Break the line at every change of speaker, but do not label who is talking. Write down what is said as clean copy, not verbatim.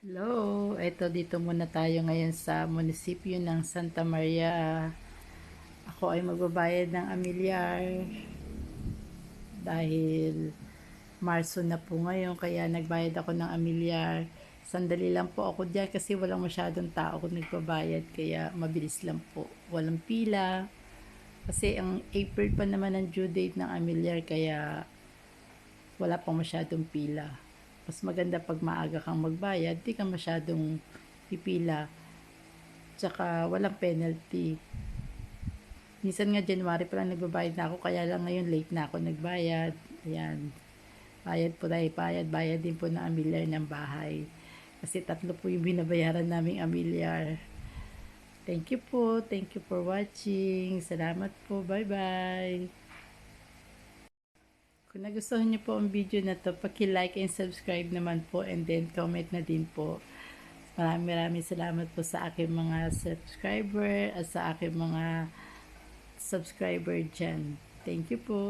Hello, eto dito muna tayo ngayon sa munisipyo ng Santa Maria. Ako ay magbabayad ng amilyar dahil Marso na po ngayon kaya nagbayad ako ng amilyar. Sandali lang po ako diyan kasi walang masyadong tao kung nagbabayad kaya mabilis lang po. Walang pila. Kasi ang April pa naman ang due date ng amilyar kaya wala pang masyadong pila. Mas maganda pag maaga kang magbayad, di ka masyadong pipila. Tsaka walang penalty. Minsan nga January pa lang nagbabayad na ako, kaya lang ngayon late na ako nagbayad. Ayan. Bayad po tayo, bayad. Bayad din po ng amilyar ng bahay. Kasi tatlo po yung binabayaran naming amilyar. Thank you po. Thank you for watching. Salamat po. Bye-bye. Kung nagustuhan niyo po ang video na to, paki-like and subscribe naman po and then comment na din po. Maraming salamat po sa aking mga subscriber at sa aking mga subscriber dyan. Thank you po.